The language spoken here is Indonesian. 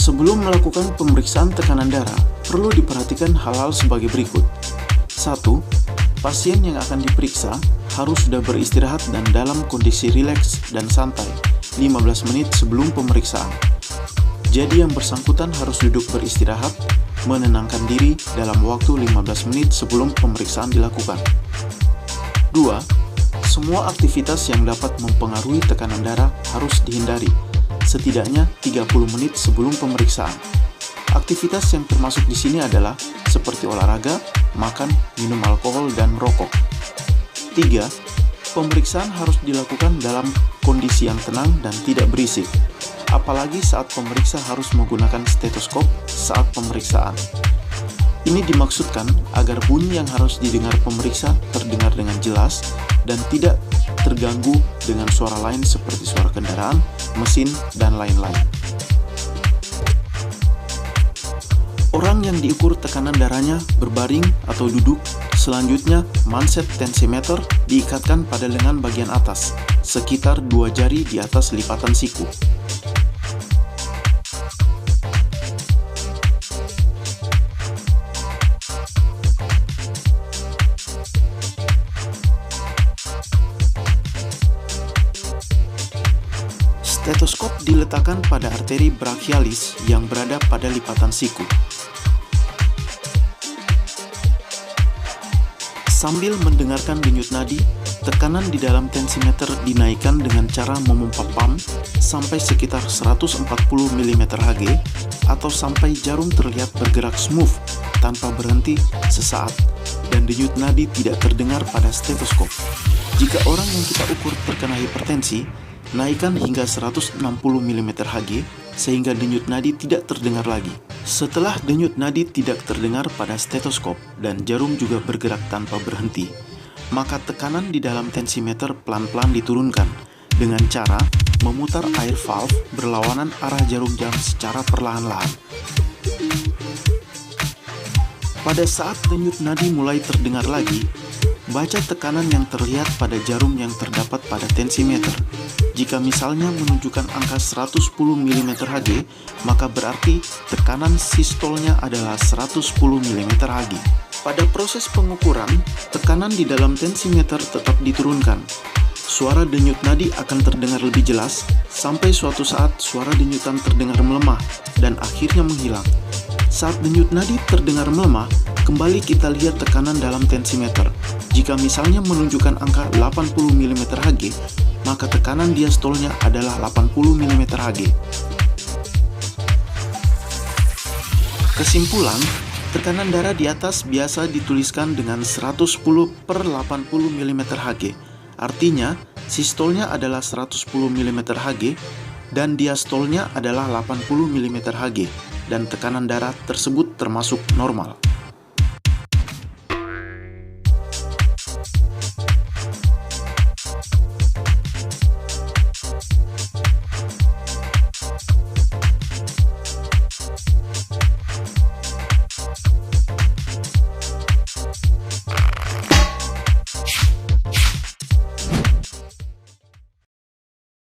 Sebelum melakukan pemeriksaan tekanan darah, perlu diperhatikan hal-hal sebagai berikut. 1. Pasien yang akan diperiksa harus sudah beristirahat dan dalam kondisi rileks dan santai 15 menit sebelum pemeriksaan. Jadi yang bersangkutan harus duduk beristirahat, menenangkan diri dalam waktu 15 menit sebelum pemeriksaan dilakukan. 2. Semua aktivitas yang dapat mempengaruhi tekanan darah harus dihindari, setidaknya 30 menit sebelum pemeriksaan. Aktivitas yang termasuk di sini adalah seperti olahraga, makan, minum alkohol, dan merokok. 3. Pemeriksaan harus dilakukan dalam kondisi yang tenang dan tidak berisik, apalagi saat pemeriksa harus menggunakan stetoskop saat pemeriksaan. Ini dimaksudkan agar bunyi yang harus didengar pemeriksa terdengar dengan jelas dan tidak terganggu dengan suara lain seperti suara kendaraan, mesin, dan lain-lain. Orang yang diukur tekanan darahnya berbaring atau duduk, selanjutnya manset tensimeter diikatkan pada lengan bagian atas, sekitar 2 jari di atas lipatan siku. Stetoskop diletakkan pada arteri brachialis yang berada pada lipatan siku. Sambil mendengarkan denyut nadi, tekanan di dalam tensimeter dinaikkan dengan cara memompa pump sampai sekitar 140 mm Hg atau sampai jarum terlihat bergerak smooth tanpa berhenti sesaat dan denyut nadi tidak terdengar pada stetoskop. Jika orang yang kita ukur terkena hipertensi, naikkan hingga 160 mm Hg sehingga denyut nadi tidak terdengar lagi. Setelah denyut nadi tidak terdengar pada stetoskop dan jarum juga bergerak tanpa berhenti, maka tekanan di dalam tensimeter pelan-pelan diturunkan dengan cara memutar air valve berlawanan arah jarum jam secara perlahan-lahan. Pada saat denyut nadi mulai terdengar lagi, baca tekanan yang terlihat pada jarum yang terdapat pada tensimeter. Jika misalnya menunjukkan angka 110 mm Hg, maka berarti tekanan sistolnya adalah 110 mm Hg. Pada proses pengukuran, tekanan di dalam tensimeter tetap diturunkan. Suara denyut nadi akan terdengar lebih jelas, sampai suatu saat suara denyutan terdengar melemah dan akhirnya menghilang. Saat denyut nadi terdengar melemah, kembali kita lihat tekanan dalam tensimeter. Jika misalnya menunjukkan angka 80 mm Hg, maka tekanan diastolnya adalah 80 mm Hg. Kesimpulan, tekanan darah di atas biasa dituliskan dengan 110/80 mm Hg. Artinya, sistolnya adalah 110 mm Hg dan diastolnya adalah 80 mm Hg dan tekanan darah tersebut termasuk normal.